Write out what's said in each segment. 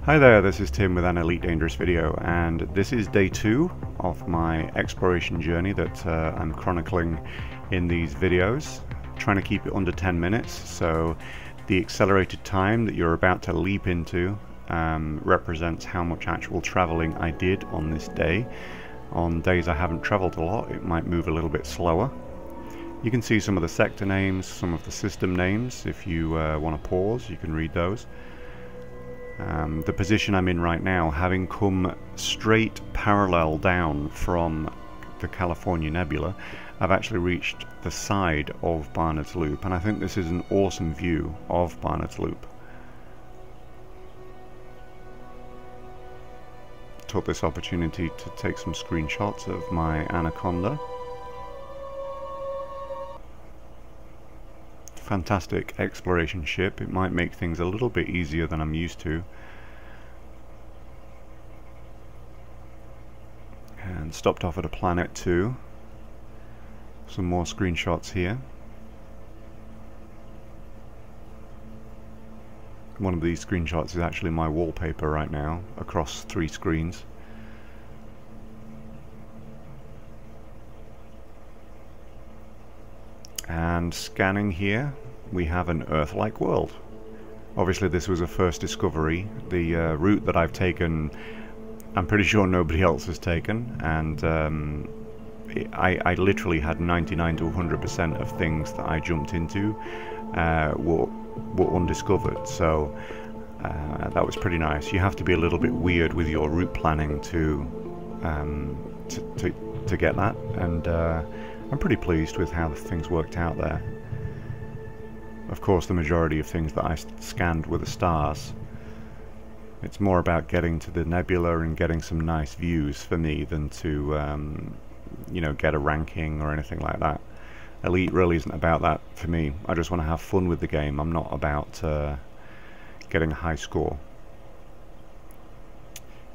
Hi there, this is Tim with an Elite Dangerous video, and this is day 2 of my exploration journey that I'm chronicling in these videos, trying to keep it under 10 minutes, so the accelerated time that you're about to leap into represents how much actual traveling I did on this day. On days I haven't traveled a lot, it might move a little bit slower. You can see some of the sector names, some of the system names. If you want to pause, you can read those. The position I'm in right now, having come straight parallel down from the California Nebula, I've actually reached the side of Barnard's Loop, and I think this is an awesome view of Barnard's Loop. Took this opportunity to take some screenshots of my Anaconda. Fantastic exploration ship. It might make things a little bit easier than I'm used to. And stopped off at a planet 2. Some more screenshots here. One of these screenshots is actually my wallpaper right now, across 3 screens. And scanning here, we have an Earth-like world. Obviously this was a first discovery. The route that I've taken, I'm pretty sure nobody else has taken, and I literally had 99 to 100% of things that I jumped into were undiscovered, so that was pretty nice. You have to be a little bit weird with your route planning to get that, and I'm pretty pleased with how things worked out there. Of course, the majority of things that I scanned were the stars. It's more about getting to the nebula and getting some nice views for me than to, you know, get a ranking or anything like that. Elite really isn't about that for me. I just want to have fun with the game. I'm not about getting a high score.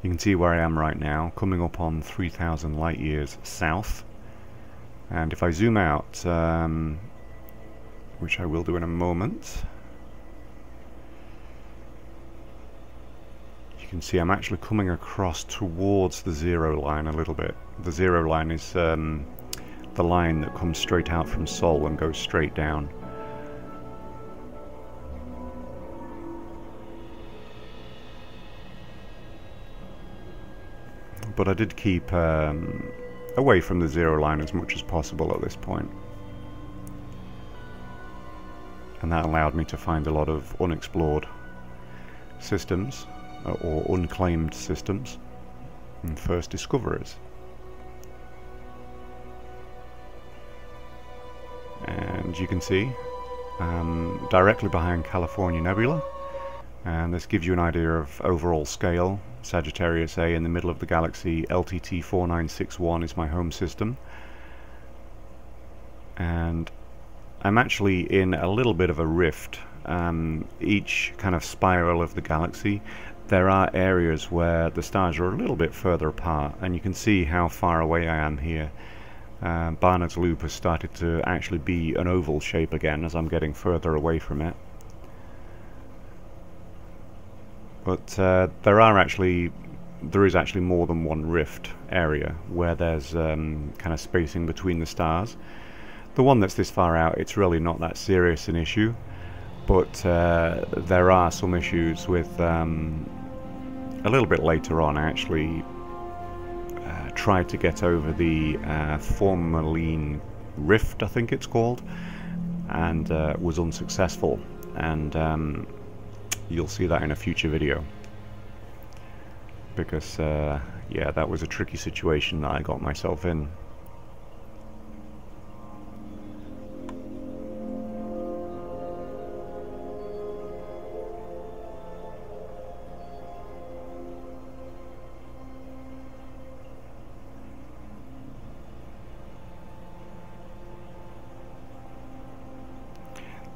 You can see where I am right now, coming up on 3,000 light years south. And if I zoom out, which I will do in a moment, you can see I'm actually coming across towards the zero line a little bit. The zero line is the line that comes straight out from Sol and goes straight down. But I did keep away from the zero line as much as possible at this point. And that allowed me to find a lot of unexplored systems, or unclaimed systems, and first discoveries. And you can see directly behind California Nebula, and this gives you an idea of overall scale. Sagittarius A in the middle of the galaxy, LTT 4961 is my home system, and I'm actually in a little bit of a rift. Each kind of spiral of the galaxy, there are areas where the stars are a little bit further apart, and you can see how far away I am here. Barnard's Loop has started to actually be an oval shape again as I'm getting further away from it. But there is actually more than one rift area where there's kind of spacing between the stars. The one that's this far out, it's really not that serious an issue, but there are some issues with a little bit later on. I actually tried to get over the Fourmaline Rift, I think it's called, and was unsuccessful, and you'll see that in a future video, because yeah, that was a tricky situation that I got myself in.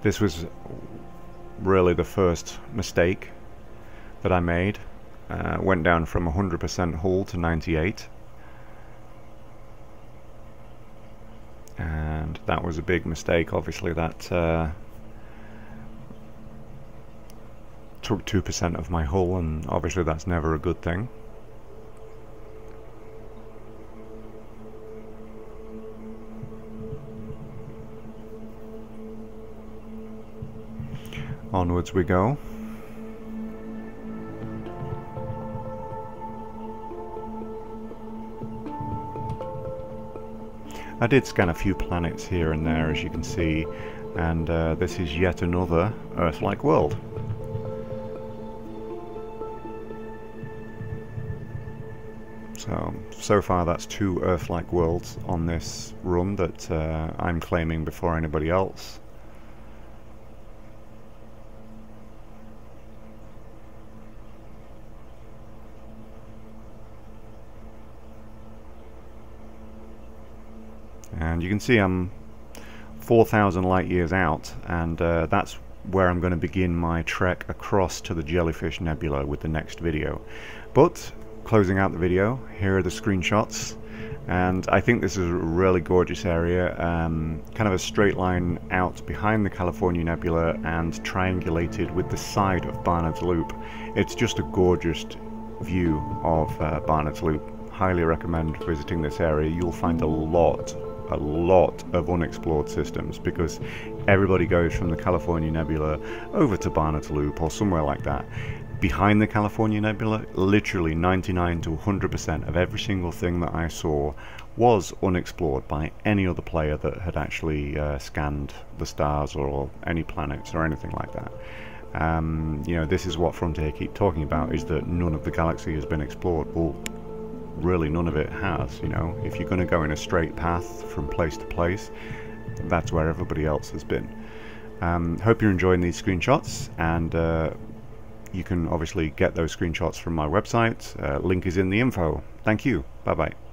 This was really the first mistake that I made. Went down from 100% hull to 98, and that was a big mistake. Obviously that took 2% of my hull, and obviously that's never a good thing. Onwards we go. I did scan a few planets here and there, as you can see, and this is yet another Earth-like world. So far that's 2 Earth-like worlds on this run that I'm claiming before anybody else. And you can see I'm 4,000 light years out, and that's where I'm going to begin my trek across to the Jellyfish Nebula with the next video. But closing out the video, here are the screenshots, and I think this is a really gorgeous area, kind of a straight line out behind the California Nebula and triangulated with the side of Barnard's Loop. It's just a gorgeous view of Barnard's Loop. Highly recommend visiting this area. You'll find a lot of unexplored systems, because everybody goes from the California Nebula over to Barnard's Loop or somewhere like that. Behind the California Nebula, literally 99 to 100% of every single thing that I saw was unexplored by any other player that had actually scanned the stars or any planets or anything like that. You know, this is what Frontier keep talking about, is that none of the galaxy has been explored. Well, really none of it has. You know, if you're going to go in a straight path from place to place, that's where everybody else has been. Hope you're enjoying these screenshots, and you can obviously get those screenshots from my website. Link is in the info. Thank you. Bye bye.